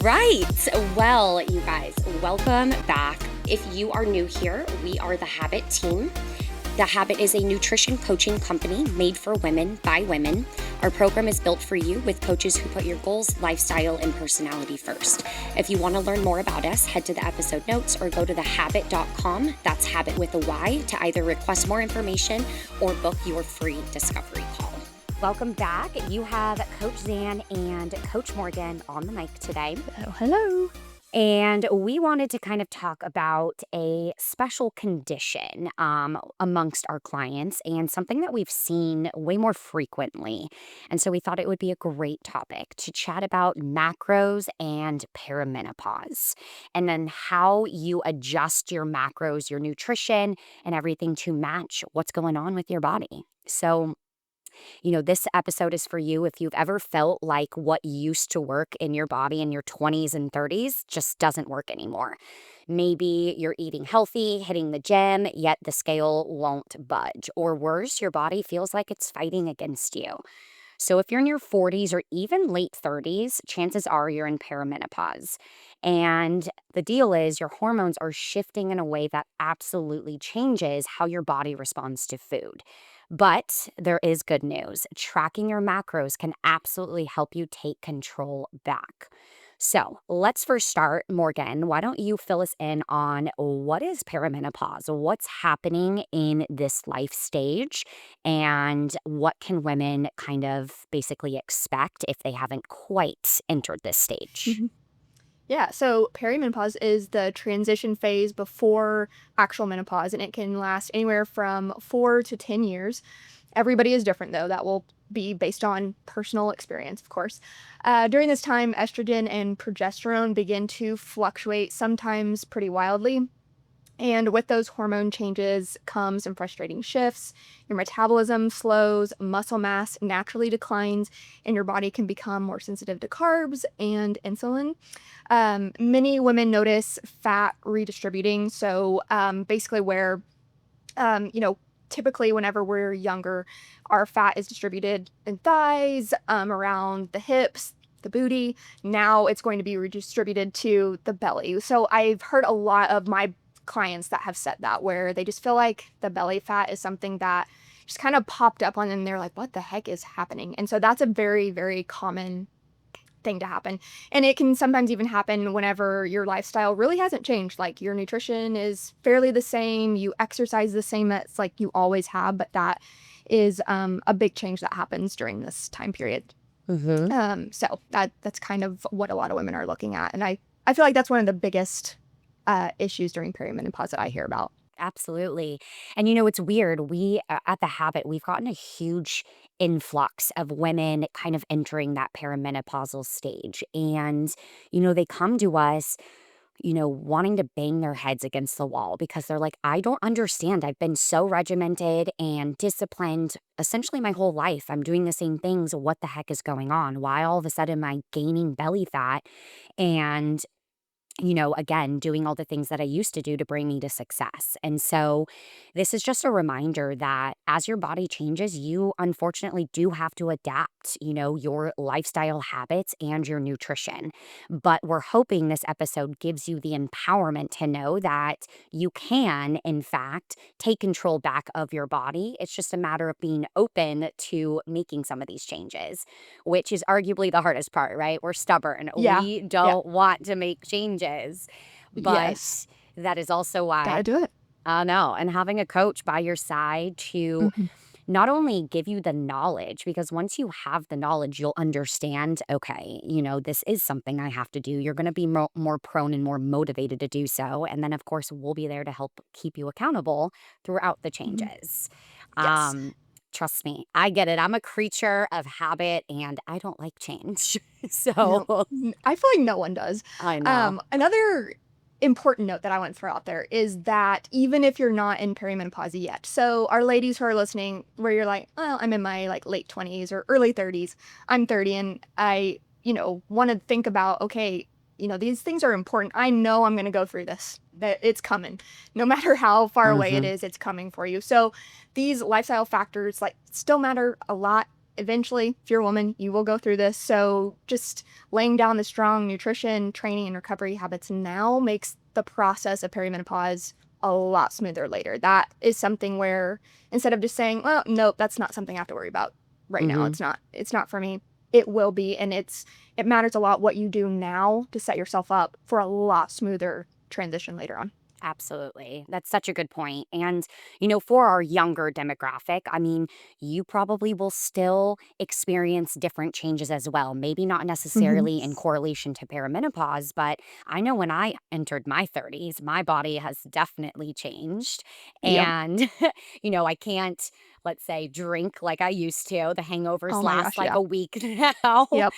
right. Well, you guys, welcome back. If you are new here, we are the Habit team. The Habit is a nutrition coaching company made for women by women. Our program is built for you with coaches who put your goals, lifestyle, and personality first. If you want to learn more about us, head to the episode notes or go to thehabit.com. That's habit with a Y to either request more information or book your free discovery call. Welcome back. You have Coach Zan and Coach Morgan on the mic today. Hello. And we wanted to kind of talk about a special condition amongst our clients and something that we've seen way more frequently. And so we thought it would be a great topic to chat about macros and perimenopause, and then how you adjust your macros, your nutrition, and everything to match what's going on with your body. So this episode is for you if you've ever felt like what used to work in your body in your 20s and 30s just doesn't work anymore. Maybe you're eating healthy, hitting the gym, yet the scale won't budge. Or worse, your body feels like it's fighting against you. So if you're in your 40s or even late 30s, chances are you're in perimenopause. And the deal is your hormones are shifting in a way that absolutely changes how your body responds to food. But there is good news. Tracking your macros can absolutely help you take control back. So let's first start. Morgan, why don't you fill us in on what is perimenopause? What's happening in this life stage? And what can women kind of basically expect if they haven't quite entered this stage? Yeah, so perimenopause is the transition phase before actual menopause, and it can last anywhere from 4 to 10 years. Everybody is different, though. That will be based on personal experience, of course. During this time, estrogen and progesterone begin to fluctuate, sometimes pretty wildly. And with those hormone changes comes some frustrating shifts. Your metabolism slows, muscle mass naturally declines, and your body can become more sensitive to carbs and insulin. Many women notice fat redistributing. So basically where, typically whenever we're younger, our fat is distributed in thighs, around the hips, the booty. Now it's going to be redistributed to the belly. So I've heard a lot of my clients that have said that, where they just feel like the belly fat is something that just kind of popped up on them. And they're like, what the heck is happening? And so that's a very, very common thing to happen. And it can sometimes even happen whenever your lifestyle really hasn't changed. Like your nutrition is fairly the same, you exercise the same as like you always have, but that is a big change that happens during this time period. So that's kind of what a lot of women are looking at. And I feel like that's one of the biggest issues during perimenopause that I hear about. Absolutely. And it's weird. We at the Habit, we've gotten a huge influx of women kind of entering that perimenopausal stage. And, they come to us, wanting to bang their heads against the wall because they're like, I don't understand. I've been so regimented and disciplined essentially my whole life. I'm doing the same things. What the heck is going on? Why all of a sudden am I gaining belly fat? And again, doing all the things that I used to do to bring me to success. And so this is just a reminder that as your body changes, you unfortunately do have to adapt, your lifestyle habits and your nutrition. But we're hoping this episode gives you the empowerment to know that you can, in fact, take control back of your body. It's just a matter of being open to making some of these changes, which is arguably the hardest part, right? We're stubborn. Yeah. We don't want to make changes. But Yes. that is also why Gotta do it. I know. And having a coach by your side to not only give you the knowledge, because once you have the knowledge, you'll understand, okay, this is something I have to do. You're going to be more prone and more motivated to do so. And then, of course, we'll be there to help keep you accountable throughout the changes. Yes. Trust me, I get it. I'm a creature of habit and I don't like change. So I feel like no one does. I know. Another important note that I want to throw out there is that even if you're not in perimenopause yet, so our ladies who are listening, where you're like, well, I'm in my like late 20s or early 30s, I'm 30, and I, want to think about, okay, these things are important. I know I'm going to go through this, that it's coming. No matter how far away it is, it's coming for you. So these lifestyle factors like still matter a lot. eventually, if you're a woman, you will go through this. So just laying down the strong nutrition, training, and recovery habits now makes the process of perimenopause a lot smoother later. That is something where instead of just saying, well, nope, that's not something I have to worry about right now. Mhm. It's not for me. It will be. And it matters a lot what you do now to set yourself up for a lot smoother transition later on. Absolutely. That's such a good point. And, for our younger demographic, I mean, you probably will still experience different changes as well. Maybe not Hmm. necessarily in correlation to perimenopause, but I know when I entered my 30s, my body has definitely changed. Yep. And, I can't, let's say, drink like I used to. The hangovers Oh my last gosh. like Yeah. a week now. Yep.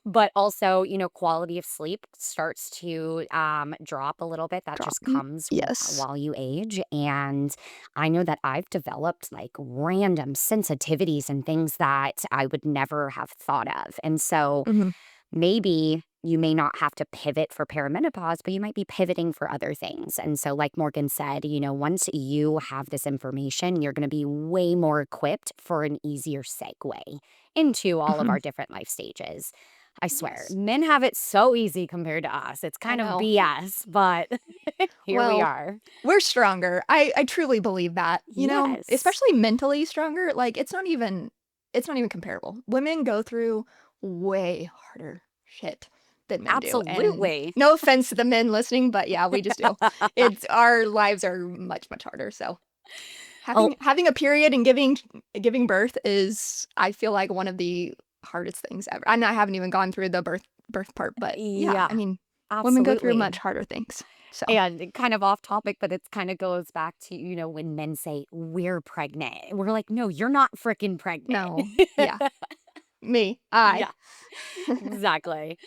But also, quality of sleep starts to drop a little bit. That Drop. just comes Yes. while you age. And I know that I've developed like random sensitivities and things that I would never have thought of. And so Hmm. maybe you may not have to pivot for perimenopause, but you might be pivoting for other things. And so, like Morgan said, once you have this information, you're going to be way more equipped for an easier segue into all of Hmm. our different life stages. I swear, Yes. men have it so easy compared to us. It's I kind of know. BS, but here we Well, are. we're stronger. I truly believe that, Yes, especially mentally stronger. Like it's not even comparable. Women go through way harder shit than men do. And absolutely. no offense to the men listening, but yeah, we just do. It's our lives are much, much harder. So Oh, having a period and giving birth is I feel like one of the hardest things ever. And I haven't even gone through the birth part, but yeah, I yeah, mean, women go through absolutely. much harder things. So And kind of off topic, but it kind of goes back to, when men say, we're pregnant. We're like, no, you're not freaking pregnant. no. Yeah. Me. I. Yeah, exactly.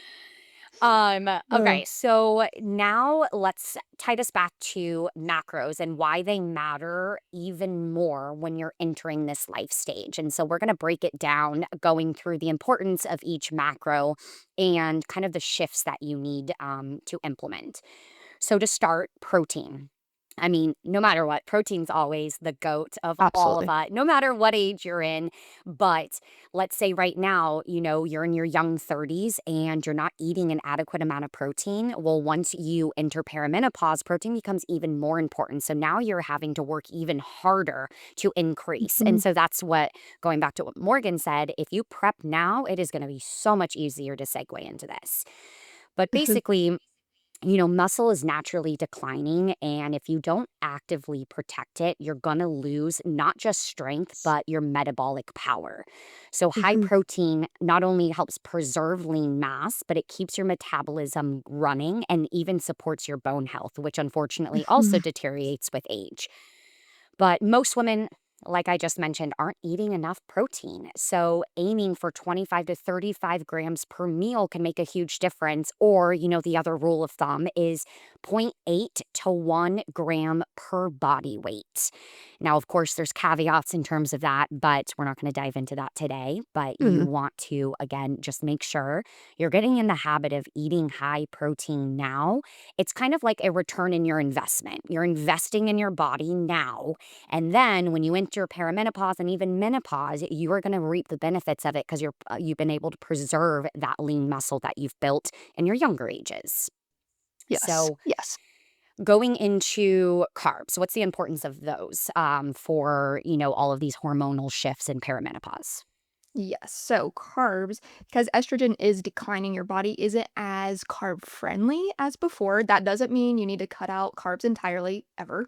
Ugh. Okay, so now let's tie this back to macros and why they matter even more when you're entering this life stage. And so we're going to break it down, going through the importance of each macro and kind of the shifts that you need to implement. So to start, protein. I mean, no matter what, protein's always the goat of all of Absolutely. us, no matter what age you're in. But let's say right now, you're in your young 30s and you're not eating an adequate amount of protein. Well, once you enter perimenopause, protein becomes even more important. So now you're having to work even harder to increase. And Mhm. so that's what, going back to what Morgan said, if you prep now, it is going to be so much easier to segue into this. But Mhm. basically, muscle is naturally declining. And if you don't actively protect it, you're going to lose not just strength, but your metabolic power. So, high Mhm. protein not only helps preserve lean mass, but it keeps your metabolism running and even supports your bone health, which unfortunately also Mhm. deteriorates with age. But most women, like I just mentioned, aren't eating enough protein. So aiming for 25 to 35 grams per meal can make a huge difference. Or, the other rule of thumb is zero point 0.8 to 1 gram per body weight. Now, of course, there's caveats in terms of that, but we're not going to dive into that today. But you Mhm. want to, again, just make sure you're getting in the habit of eating high protein now. It's kind of like a return in your investment. You're investing in your body now, and then when you enter perimenopause and even menopause, you are going to reap the benefits of it because you've been able to preserve that lean muscle that you've built in your younger ages. Yes. So, Yes. going into carbs, what's the importance of those for all of these hormonal shifts in perimenopause? Yes. So carbs, because estrogen is declining, your body isn't as carb friendly as before. That doesn't mean you need to cut out carbs entirely ever.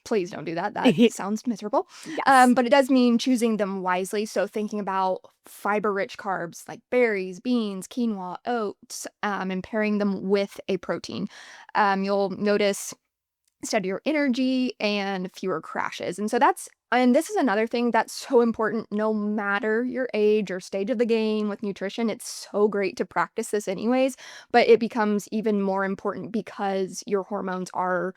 Please don't do that. That sounds miserable. Yes. But it does mean choosing them wisely. So thinking about fiber-rich carbs like berries, beans, quinoa, oats, and pairing them with a protein. You'll notice steadier energy and fewer crashes. And this is another thing that's so important no matter your age or stage of the game with nutrition. It's so great to practice this anyways, but it becomes even more important because your hormones are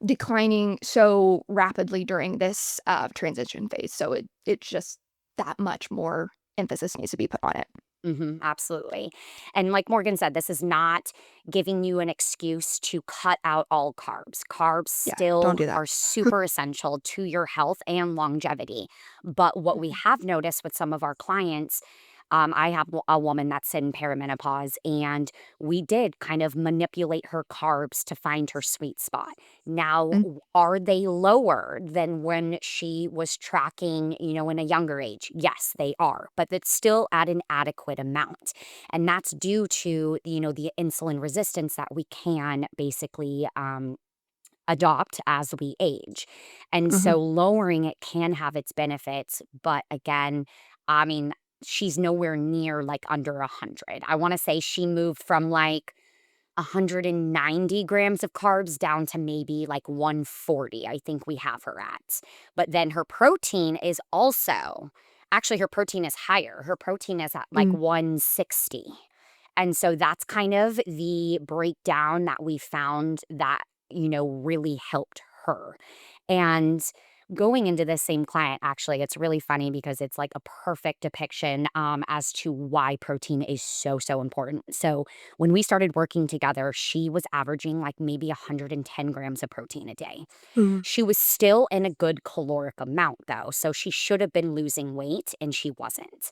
declining so rapidly during this transition phase. So it's just that much more emphasis needs to be put on it. Absolutely. And like Morgan said, this is not giving you an excuse to cut out all carbs. Carbs Yeah, don't still do that. are super essential to your health and longevity. But what we Mhm. have noticed with some of our clients, I have a woman that's in perimenopause, and we did kind of manipulate her carbs to find her sweet spot. Now, Mm, are they lower than when she was tracking, in a younger age? Yes, they are, but it's still at an adequate amount. And that's due to, the insulin resistance that we can basically adopt as we age. And mhm, so lowering it can have its benefits. But again, I mean, she's nowhere near like under 100. I want to say she moved from like 190 grams of carbs down to maybe like 140, I think we have her at. But then her protein is also, actually, her protein is higher. Her protein is at like mm, 160. And so that's kind of the breakdown that we found that, really helped her. And going into this same client, actually, it's really funny because it's like a perfect depiction as to why protein is so, so important. So when we started working together, she was averaging like maybe 110 grams of protein a day. mm, She was still in a good caloric amount, though. So she should have been losing weight and she wasn't.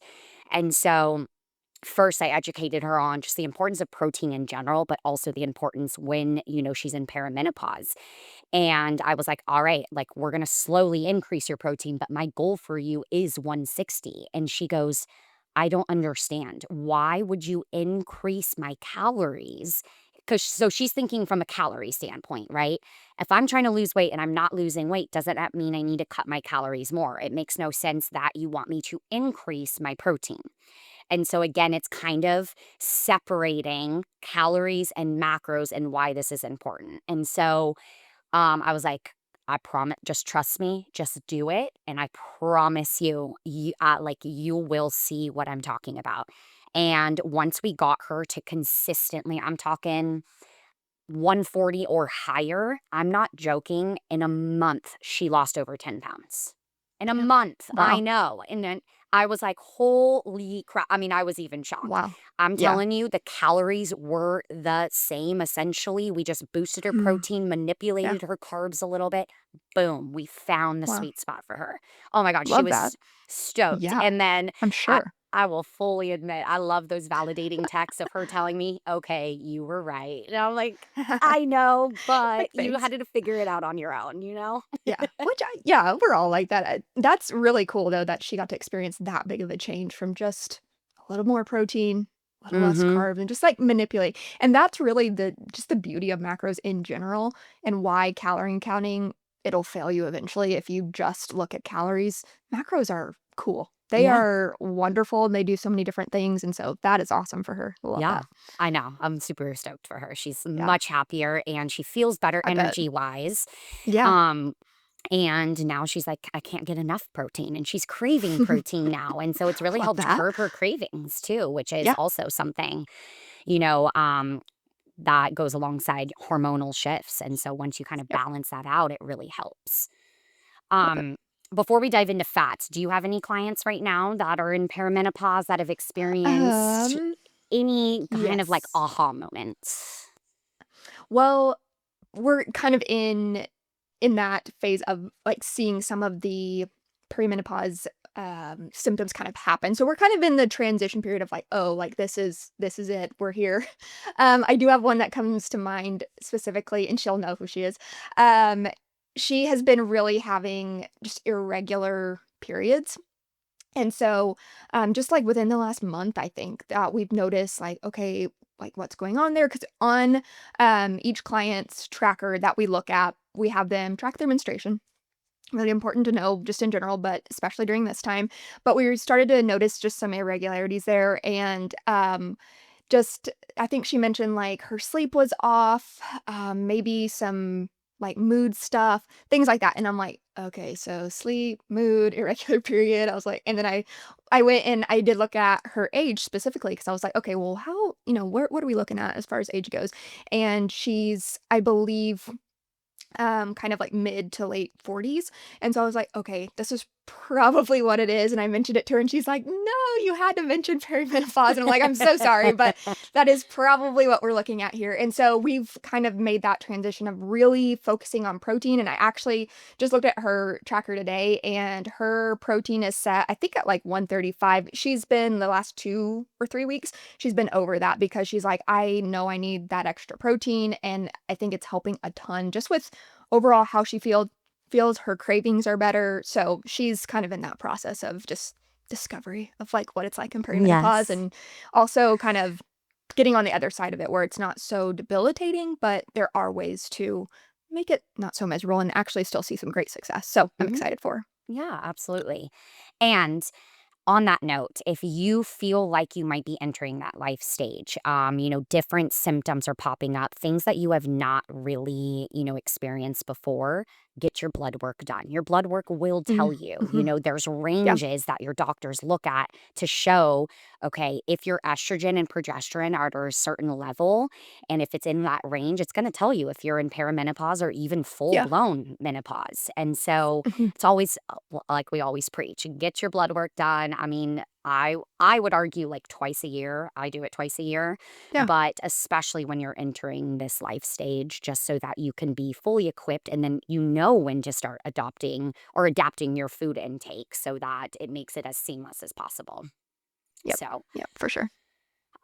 And so first I educated her on just the importance of protein in general, but also the importance when, she's in perimenopause. And I was like, all right, like we're going to slowly increase your protein, but my goal for you is 160. And she goes, I don't understand. Why would you increase my calories? Because so she's thinking from a calorie standpoint, right? If I'm trying to lose weight and I'm not losing weight, doesn't that mean I need to cut my calories more? It makes no sense that you want me to increase my protein. And so again, it's kind of separating calories and macros and why this is important. And so I was like, I promise, just trust me, just do it. And I promise you, you will see what I'm talking about. And once we got her to consistently, I'm talking 140 or higher, I'm not joking, in a month, she lost over 10 pounds. In a damn. month, I Wow, know. And then I was like, holy crap. I mean, I was even shocked. wow. I'm Yeah. telling you, the calories were the same essentially. We just boosted her Mm, protein, yeah, manipulated her carbs a little bit. Boom, we found the wow. sweet spot for her. Oh my God, she Love that. was stoked. Yeah, And then I'm I, sure. I will fully admit, I love those validating texts of her telling me, okay, you were right. And I'm like, I know, but Like, you thanks. had to figure it out on your own, you know? Yeah, which I yeah, we're all like that. That's really cool though that she got to experience that big of a change from just a little more protein, a little less Mhm. carbs, and just like manipulate. And that's really the beauty of macros in general and why calorie counting it'll fail you eventually if you just look at calories. Macros are cool. They Yeah. are wonderful and they do so many different things. And so that is awesome for her. Love Yeah. that. I know. I'm super stoked for her. She's Yeah, much happier and she feels better I bet. energy-wise. Yeah. Um, and now she's like, I can't get enough protein and she's craving protein now. And so it's really Love helped that. curb her cravings too, which is Yeah. also something, you know, um, that goes alongside hormonal shifts. And so once you kind of Yep. balance that out, it really helps. Love it. Um, Before we dive into fats, do you have any clients right now that are in perimenopause that have experienced Um, any kind of like yes. aha moments? Well, we're kind of in that phase of, like, seeing some of the perimenopause, symptoms kind of happen. So we're kind of in the transition period of like, "Oh, like, this is it. We're here." I do have one that comes to mind specifically, and she'll know who she is. Um, she has been really having just irregular periods. And so, just like within the last month, I think that we've noticed like, okay, like what's going on there? Because on each client's tracker that we look at, we have them track their menstruation. Really important to know just in general, but especially during this time. But we started to notice just some irregularities there. And just I think she mentioned, like, her sleep was off, maybe some, like, mood stuff, things like that, and I'm like, "Okay, so sleep, mood, irregular period." I was like and then I went and I did look at her age specifically because I was like, "Okay, well, how what are we looking at as far as age goes?" And she's, I believe kind of like mid to late 40s. And so I was like, okay, this is probably what it is. And I mentioned it to her and she's like, no, you had to mention perimenopause. And I'm like, I'm so sorry, but that is probably what we're looking at here. And so we've kind of made that transition of really focusing on protein. And I actually just looked at her tracker today and her protein is set, I think at like 135. She's been the last 2 or 3 weeks, she's been over that because she's like, I know I need that extra protein. And I think it's helping a ton just with overall how she feels her cravings are better. So she's kind of in that process of just discovery of like what it's like in perimenopause Yes. and also kind of getting on the other side of it where it's not so debilitating, but there are ways to make it not so miserable and actually still see some great success. So I'm Mhm. excited for her. Yeah, absolutely. And on that note, if you feel like you might be entering that life stage, different symptoms are popping up, things that you have not really, experienced before, get your blood work done. Your blood work will tell you, Mhm. there's Yeah. ranges that your doctors look at to show, okay, if your estrogen and progesterone are at a certain level, and if it's in that range, it's going to tell you if you're in perimenopause or even full Yeah. blown menopause. And so, Mhm. it's always like we always preach, get your blood work done. I mean, I would argue like twice a year. I do it twice a year, Yeah. but especially when you're entering this life stage, just so that you can be fully equipped and then you know when to start adopting or adapting your food intake so that it makes it as seamless as possible. Yep. So, Yep. For sure.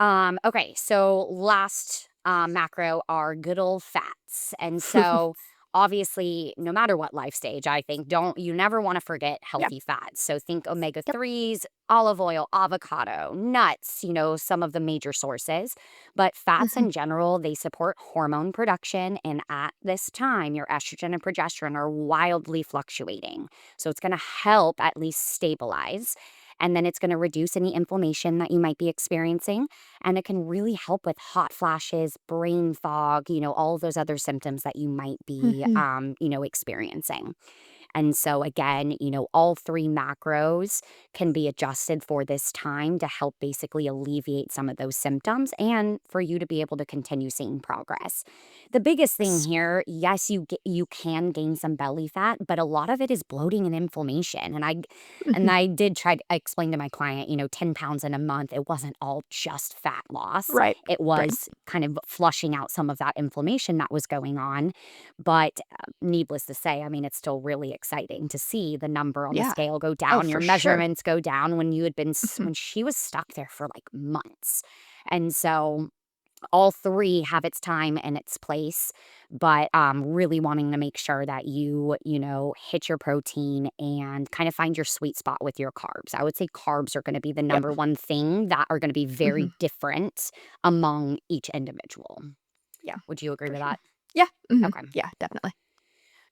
okay, so last macro are good old fats. And so obviously, no matter what life stage, I think don't you never want to forget Yeah. healthy fats. So think omega Yep. 3s, olive oil, avocado, nuts, some of the major sources. But fats Mhm. in general, they support hormone production. And at this time, your estrogen and progesterone are wildly fluctuating. So it's going to help at least stabilize. And then it's going to reduce any inflammation that you might be experiencing, and it can really help with hot flashes, brain fog, all of those other symptoms that you might be, Mhm. experiencing. And so, again, all three macros can be adjusted for this time to help basically alleviate some of those symptoms and for you to be able to continue seeing progress. The biggest thing Yes. here, yes, you can gain some belly fat, but a lot of it is bloating and inflammation. And Mhm. I did try to explain to my client, 10 pounds in a month, it wasn't all just fat loss. Right. It Right. was kind of flushing out some of that inflammation that was going on. But needless to say, I mean, it's still really exciting to see the number on the Yeah. scale go Oh, down, your for sure. measurements go down when you had been Mhm. when she was stuck there for like months. And so all three have its time and its place, but really wanting to make sure that you hit your protein and kind of find your sweet spot with your carbs. I would say carbs are going to be the Yep. number one thing that are going to be Mhm. very different among each individual. Yeah. Would you agree For with sure. that? Yeah. Mhm. Okay. Yeah, definitely.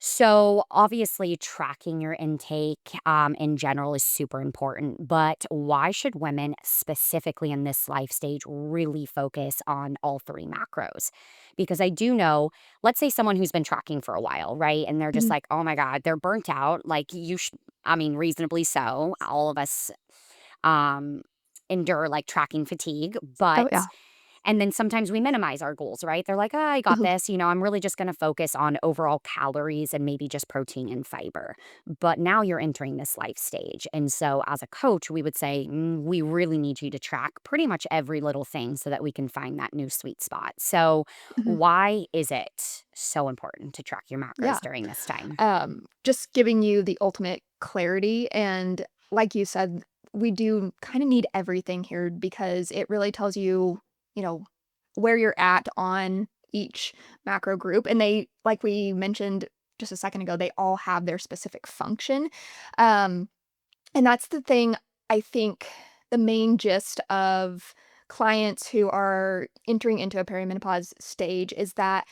So, obviously, tracking your intake in general is super important. But why should women, specifically in this life stage, really focus on all three macros? Because I do know, let's say someone who's been tracking for a while, right? And they're just Mhm. like, oh my God, they're burnt out. Like, I mean, reasonably so. All of us um, endure like tracking fatigue. Oh, But yeah. and then sometimes we minimize our goals, right? They're like, I got Mhm. this. I'm really just going to focus on overall calories and maybe just protein and fiber. But now you're entering this life stage. And so, as a coach, we would say, we really need you to track pretty much every little thing so that we can find that new sweet spot. So, Mhm. why is it so important to track your macros Yeah. during this time? Just giving you the ultimate clarity, and like you said, we do kinda need everything here because it really tells you, you know, where you're at on each macro group, and they like we mentioned just a second ago, they all have their specific function. Um, and that's the thing, I think the main gist of clients who are entering into a perimenopause stage is that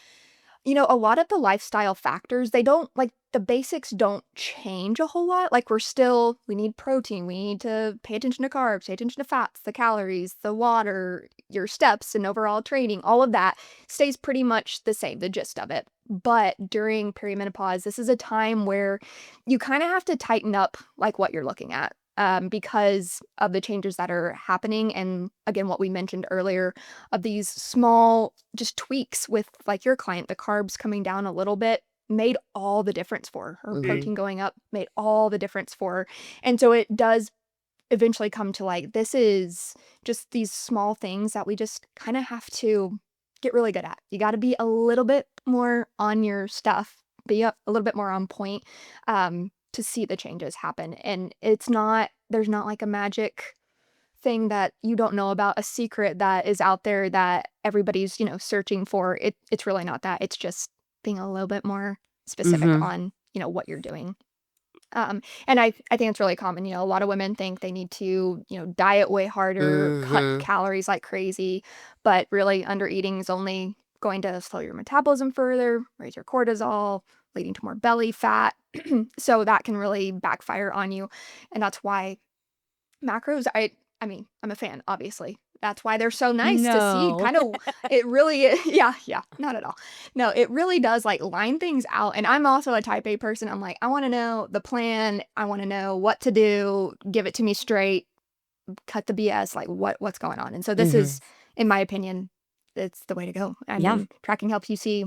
a lot of the lifestyle factors, they don't like the basics don't change a whole lot. Like we need protein, we need to pay attention to carbs, pay attention to fats, the calories, the water, your steps and overall training, all of that stays pretty much the same, the gist of it. But during perimenopause, this is a time where you kind of have to tighten up like what you're looking at. Because of the changes that are happening. And again, what we mentioned earlier of these small just tweaks with like your client, the carbs coming down a little bit made all the difference for her. Her Mhm. protein going up made all the difference for her. And so it does eventually come to like, this is just these small things that we just kind of have to get really good at. You got to be a little bit more on your stuff, be a little bit more on point to see the changes happen. And there's not like a magic thing that you don't know about, a secret that is out there that everybody's, searching for. It's really not that. It's just being a little bit more specific Mhm. on, what you're doing. And I think it's really common. A lot of women think they need to, diet way harder, cut Mhm. calories like crazy, but really under eating is only going to slow your metabolism further, raise your cortisol, leading to more belly fat. So that can really backfire on you. And that's why macros, I mean, I'm a fan, obviously. That's why they're so nice to see No. kind of it really yeah, yeah, not at all. No, it really does, like, line things out, and I'm also a type A person. I'm like, "I wanna know the plan, I wanna know what to do, give it to me straight, cut the BS, like, what's going on?" And so this Mhm. is, in my opinion, it's the way to go. I Yeah. mean, tracking helps you see,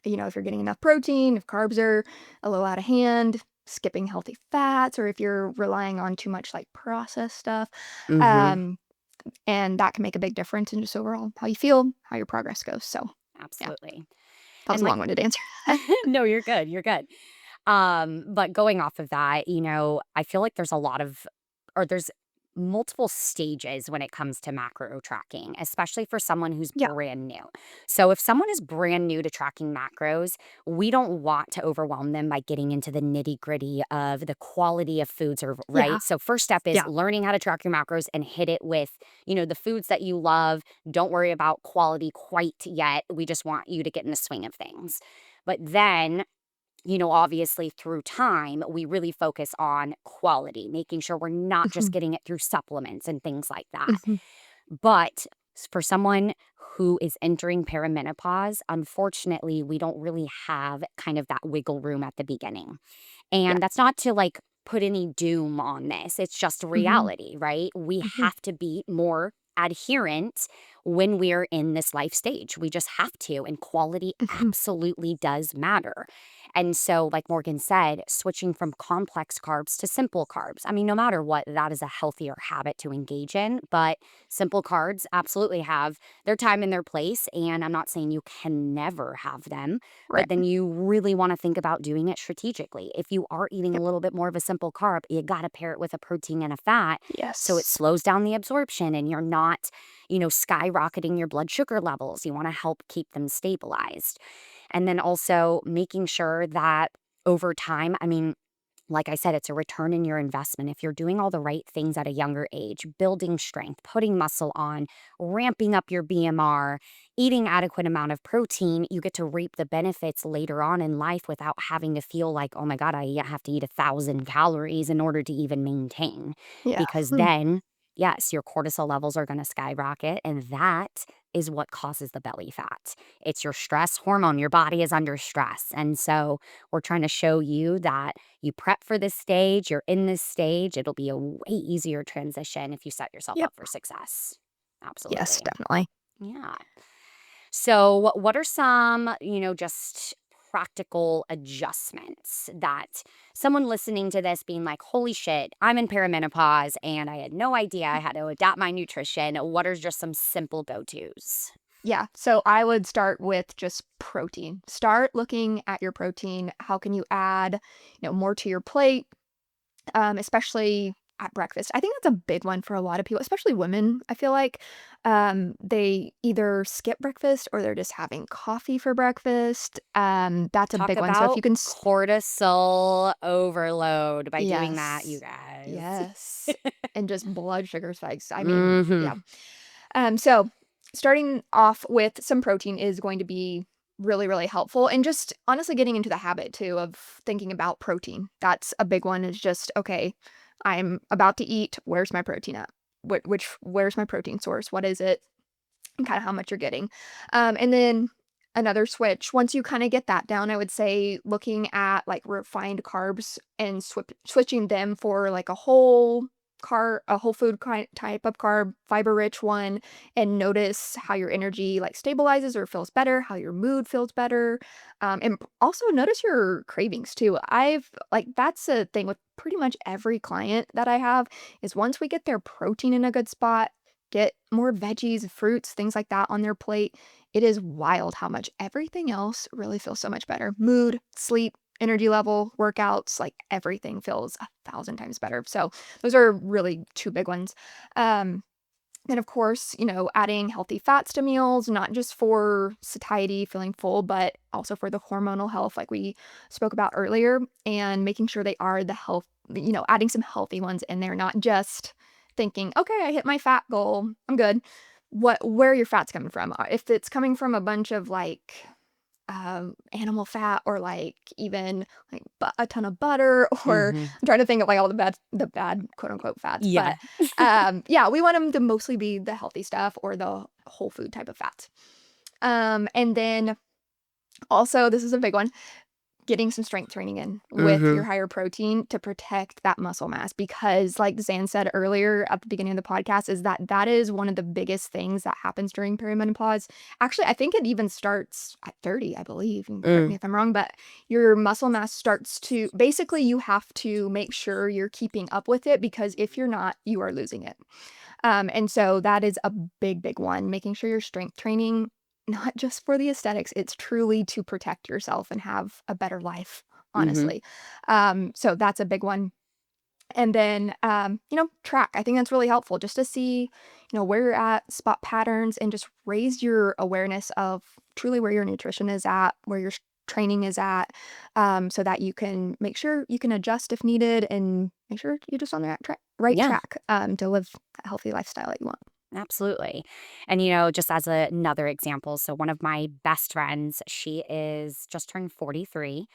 if you're getting enough protein, if carbs are a little out of hand, skipping healthy fats, or if you're relying on too much, like, processed stuff. Mhm. Um and that can make a big difference in just overall how you feel, how your progress goes. So, yeah, Absolutely. that was And a like long-winded answer. no, you're good, you're good. But going off of that, I feel like there's a lot of or there's multiple stages when it comes to macro tracking, especially for someone who's Yeah. brand new. So if someone is brand new to tracking macros, we don't want to overwhelm them by getting into the nitty-gritty of the quality of foods or Yeah. right? So first step is Yeah. learning how to track your macros and hit it with, the foods that you love. Don't worry about quality quite yet. We just want you to get in the swing of things. But then obviously through time, we really focus on quality, making sure we're not just Mhm. getting it through supplements and things like that. Mhm. But for someone who is entering perimenopause, unfortunately, we don't really have kind of that wiggle room at the beginning. Yeah. And that's not to like put any doom on this, it's just Mhm. reality, right? We Mhm. have to be more adherent when we're in this life stage. We just have to. And quality Mhm. absolutely does matter. And so, like Morgan said, switching from complex carbs to simple carbs. I mean, no matter what, that is a healthier habit to engage in. But simple carbs absolutely have their time and their place. And I'm not saying you can never have them, but Right. then you really want to think about doing it strategically. If you are eating a Yep. little bit more of a simple carb, you got to pair it with a protein and a fat so it Yes. slows down the absorption and you're not, skyrocketing your blood sugar levels. You want to help keep them stabilized. And then also making sure that over time, I mean, like I said, it's a return in your investment. If you're doing all the right things at a younger age, building strength, putting muscle on, ramping up your BMR, eating adequate amount of protein, you get to reap the benefits later on in life without having to feel like, oh my God, I have to eat 1,000 calories in order to even maintain. Yeah. Because Hmm. then, yes, your cortisol levels are going to skyrocket. And that is what causes the belly fat. It's your stress hormone. Your body is under stress. And so we're trying to show you that you prep for this stage, you're in this stage, it'll be a way easier transition if you set yourself Yep. up for success. Yes, Absolutely. definitely. Yeah. So, what are some, just practical adjustments that someone listening to this being like, holy shit, I'm in perimenopause and I had no idea I had to adapt my nutrition? What are just some simple go tos? Yeah. So I would start with just protein. Start looking at your protein. How can you add, more to your plate? Especially at breakfast. I think that's a big one for a lot of people, especially women. I feel like they either skip breakfast or they're just having coffee for breakfast. That's a Talk big one. So if about you can, cortisol overload by doing that, you yes, guys. yes, and just blood sugar spikes. I mean, yeah. Mhm. So starting off with some protein is going to be really, really helpful. And just honestly getting into the habit too of thinking about protein. That's a big one is just, okay, I'm about to eat. Where's my protein at? Where's my protein source? What is it? And kind of how much you're getting. And then another switch, once you kind of get that down, I would say looking at like refined carbs and switching them for like a whole a whole food type of carb, fiber rich one, and notice how your energy like stabilizes or feels better, how your mood feels better. And also notice your cravings too. That's a thing with pretty much every client that I have is once we get their protein in a good spot, get more veggies, fruits, things like that on their plate, it is wild how much everything else really feels so much better. Mood, sleep, energy level, workouts, like everything feels 1,000 times better. So those are really two big ones. Um, and of course, adding healthy fats to meals, not just for satiety, feeling full, but also for the hormonal health, like we spoke about earlier, and making sure they are adding some healthy ones in there, not just thinking, okay, I hit my fat goal, I'm good. Where are your fats coming from? If it's coming from a bunch of like animal fat or like even like a ton of butter or Mhm. I'm trying to think of like all the bad quote unquote fats, Yeah. but yeah, we want them to mostly be the healthy stuff or the whole food type of fats. And then also this is a big one, getting some strength training in with your Mhm. higher protein to protect that muscle mass because like Zan said earlier at the beginning of the podcast is that is one of the biggest things that happens during perimenopause. Actually, I think it even starts at 30, I believe. And correct me Mm. if I'm wrong, but your muscle mass starts to basically you have to make sure you're keeping up with it because if you're not, you are losing it. And so that is a big, big one, making sure you're strength training, not just for the aesthetics, it's truly to protect yourself and have a better life, Mhm. honestly. So that's a big one. And then, track. I think that's really helpful just to see, where you're at, spot patterns, and just raise your awareness of truly where your nutrition is at, where your training is at, so that you can make sure you can adjust if needed and make sure you're just on the right Yeah. track to live a healthy lifestyle that you want. Absolutely. And, just as another example, so one of my best friends, she is just turned 43.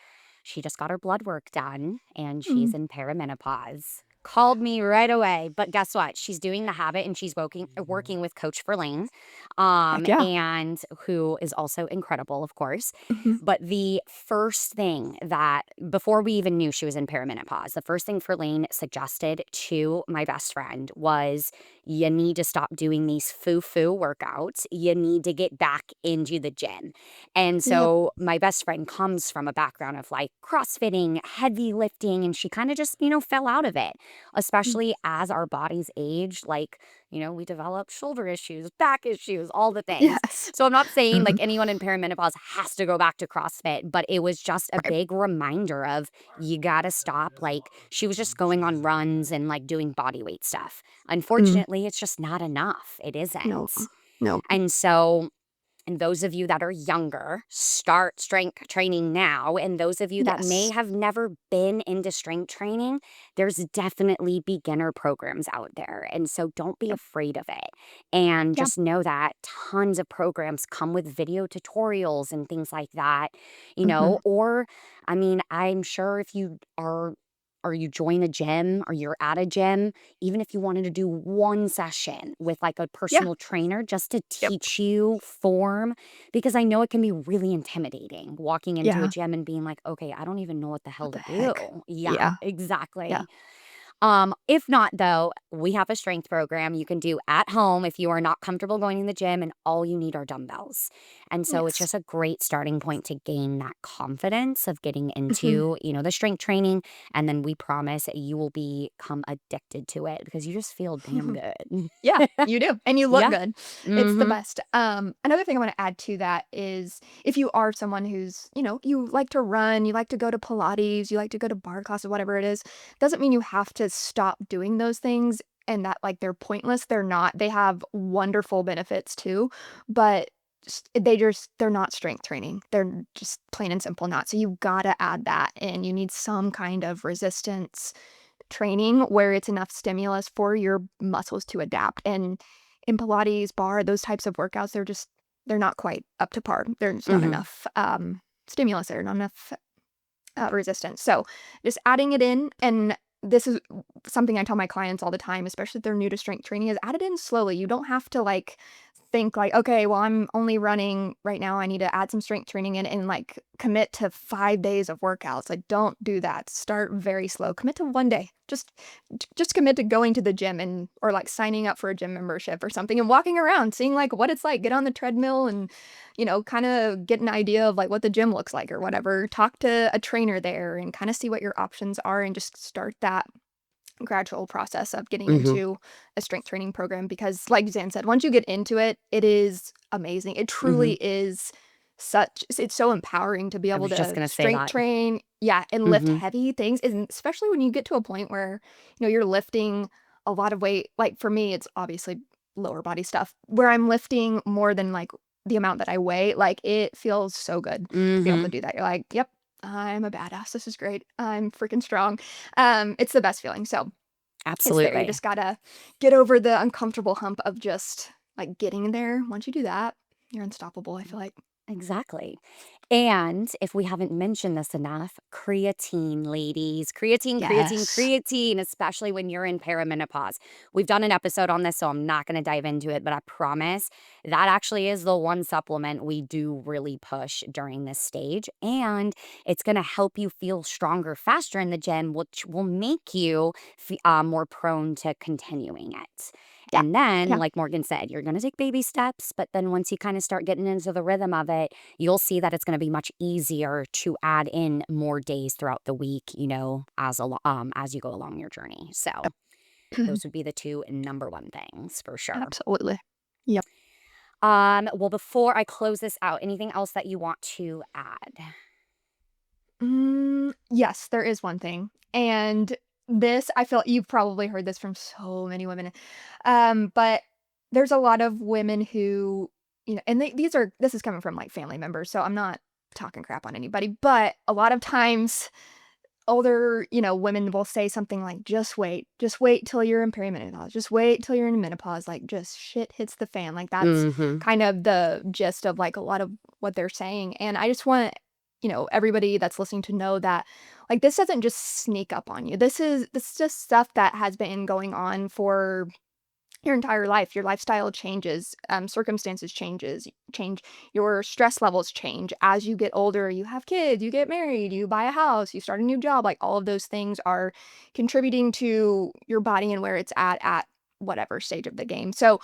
She just got her blood work done and Mm, she's in perimenopause. Called me right away. But guess what? She's doing the habit and she's working with Coach Verlaine, heck yeah. and who is also incredible, of course. Mhm. But the first thing that, before we even knew she was in perimenopause, the first thing Verlaine suggested to my best friend was you need to stop doing these foo workouts. You need to get back into the gym. And Yep. so my best friend comes from a background of like CrossFitting, heavy lifting, and she kind of just, fell out of it, Mm. especially as our bodies age. Like, we develop shoulder issues, back issues, all the things. Yes. So I'm not saying like Mhm. anyone in perimenopause has to go back to CrossFit, but it was just a Right. big reminder of you got to stop. Like she was just going on runs and like doing body weight stuff. Mm. Unfortunately, it's just not enough. It No. isn't. No. And so, and those of you that are younger, start strength training now. And those of you that may Yes. have never been into strength training, there's definitely beginner programs out there. And so don't be Yep. afraid of it. And Yeah. just know that tons of programs come with video tutorials and things like that, Mhm. or I mean, I'm sure if you are or you join a gym or you're at a gym, even if you wanted to do one session with like a Yeah. personal trainer just to Yep. teach you form, because I know it can be really intimidating walking into a Yeah. gym and being like, okay, I don't even know what the hell What the to heck? do. Yeah, Yeah. Yeah. exactly. If not though, we have a strength program you can do at home if you are not comfortable going to the gym and all you need are dumbbells. And so it's Yes. just a great starting point to gain that confidence of getting Mhm. into, the strength training. And then we promise that you will become addicted to it because you just feel damn good. Yeah, you do, and you look Yeah. good. It's the Mm-hmm. best. Another thing I wanna add to that is if you are someone who's, you like to run, you like to go to Pilates, you like to go to bar classes, whatever it is, doesn't mean you have to stop doing those things and that, like, they're pointless. They're not. They have wonderful benefits too, but they're not strength training. They're just plain and simple not. So you gotta add that and you need some kind of resistance training where it's enough stimulus for your muscles to adapt. And in Pilates, bar, those types of workouts, they're not quite up to par. There's not Mm-hmm. enough stimulus there, not enough resistance. So just adding it in, and this is something I tell my clients all the time, especially if they're new to strength training, is add it in slowly. You don't have to like think like, okay, well, I'm only running right now. I need to add some strength training in and like commit to 5 days of workouts. Like, don't do that. Start very slow. Commit to 1 day. Just commit to going to the gym and or like signing up for a gym membership or something and walking around, seeing like what it's like. Get on the treadmill and kind of get an idea of like what the gym looks like or whatever. Talk to a trainer there and kind of see what your options are and just start that gradual process of getting Mhm. into a strength training program because like Zan said, once you get into it, it is amazing. It truly Mhm. is it's so empowering to be I able was just to gonna say strength that. train, yeah, and lift Mhm. heavy things, and especially when you get to a point where, you're lifting a lot of weight. Like for me, it's obviously lower body stuff where I'm lifting more than like the amount that I weigh. Like it feels so good to be able to Mhm. do that. You're like, yep, I'm a badass. This is great. I'm freaking strong. It's the best feeling. So it's there. You Absolutely. just gotta get over the uncomfortable hump of just, like, getting there. Once you do that, you're unstoppable, I feel like. Exactly. And if we haven't mentioned this enough, creatine, ladies. Creatine, creatine, Yes. creatine, especially when you're in perimenopause. We've done an episode on this, so I'm not going to dive into it, but I promise that actually is the one supplement we do really push during this stage. And it's going to help you feel stronger faster in the gym, which will make you more prone to continuing it. Yeah. And then, Yeah. like Morgan said, you're going to take baby steps, but then once you kind of start getting into the rhythm of it, you'll see that it's going to be much easier to add in more days throughout the week, as you go along your journey. So, Yep. those would be the two number one things for sure. Absolutely. Yep. Well, before I close this out, anything else that you want to add? Yes, there is one thing, and this I feel you've probably heard this from so many women, but there's a lot of women who, and this is coming from, like, family members, so I'm not talking crap on anybody, but a lot of times older, women will say something like, just wait till you're in perimenopause, just wait till you're in menopause, like, just shit hits the fan, like, that's Mhm. kind of the gist of, like, a lot of what they're saying, and I just want, everybody that's listening to know that, like, this doesn't just sneak up on you. This is just stuff that has been going on for your entire life. Your lifestyle changes, circumstances change, your stress levels change as you get older. You have kids, you get married, you buy a house, you start a new job. Like all of those things are contributing to your body and where it's at whatever stage of the game. So,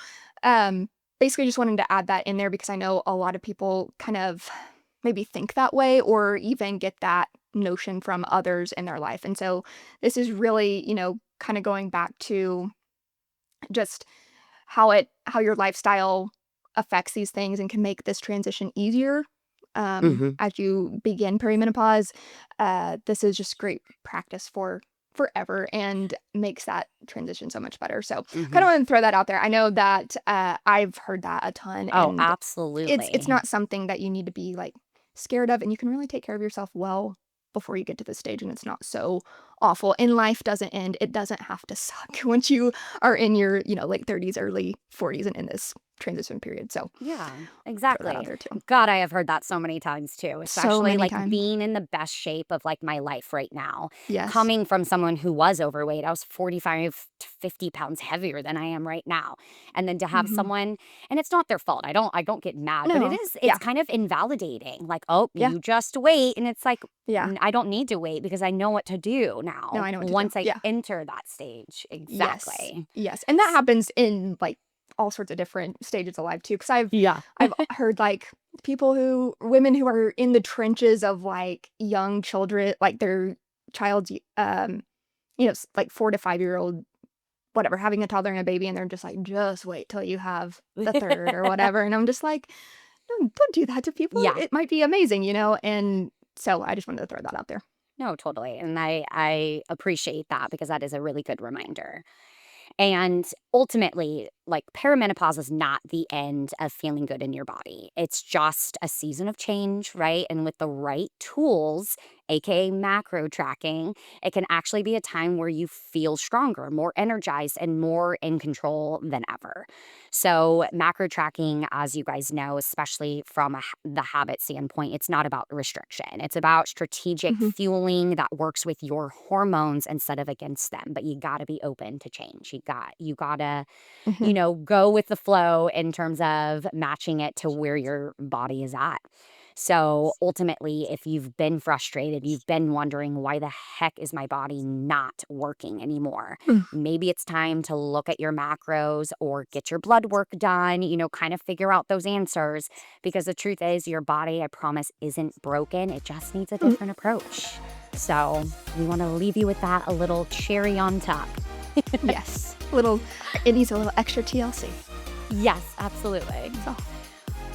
basically, just wanted to add that in there because I know a lot of people kind of maybe think that way or even get that notion from others in their life. And so, this is really, kind of going back to just how your lifestyle affects these things and can make this transition easier, Mhm. as you begin perimenopause. This is just great practice for forever and makes that transition so much better. So, kinda Mhm. wanted to throw that out there. I know that, I've heard that a ton, Oh, and it's absolutely. not something that you need to be, like, scared of, and you can really take care of yourself well before you get to this stage, and it's not so awful, and life doesn't end. It doesn't have to suck once you are in your, late 30s, early 40s, and in this transition period, so Yeah, throw that out exactly. there too. God, I have heard that so many times too, So especially many like times. being in the best shape of like my life right now. Yes. Coming from someone who was overweight, I was 45 to 50 pounds heavier than I am right now. And then to have Mhm. someone, and it's not their fault. I don't get mad, but No. it's Yeah. kind of invalidating. Like, oh, Yeah. you just wait. And it's like, Yeah. I don't need to wait because I know what to do No, now I know what to do. once I Yeah. enter that stage. Yes. Exactly. Yes, and that happens in, like, all sorts of different stages of life too. Because 'cause Yeah. I've heard, like, women who are in the trenches of, like, young children, like, their child's, like, 4 to 5-year-old, whatever, having a toddler and a baby, and they're just like, "Just wait till you have the 3rd," or whatever, and I'm just like, "No, don't do that to people. Yeah. It might be amazing," and so I just wanted to throw that out there. No, totally. And I appreciate that because that is a really good reminder. And ultimately, like perimenopause is not the end of feeling good in your body. It's just a season of change, right? And with the right tools, aka macro tracking, it can actually be a time where you feel stronger, more energized, and more in control than ever. So, macro tracking, as you guys know, especially from the habit standpoint, it's not about restriction. It's about strategic Mhm. fueling that works with your hormones instead of against them. But you got to be open to change. You gotta, Mhm. go with the flow in terms of matching it to where your body is at. So ultimately, if you've been frustrated, you've been wondering, why the heck is my body not working anymore? Mm. Maybe it's time to look at your macros or get your blood work done, kind of figure out those answers. Because the truth is, your body, I promise, isn't broken. It just needs a Mm. different approach. So we want to leave you with that, a little cherry on top. Yes. It needs a little extra TLC. Yes, absolutely. So,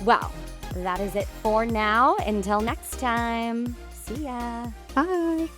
Well, that is it for now. Until next time, see ya. bye.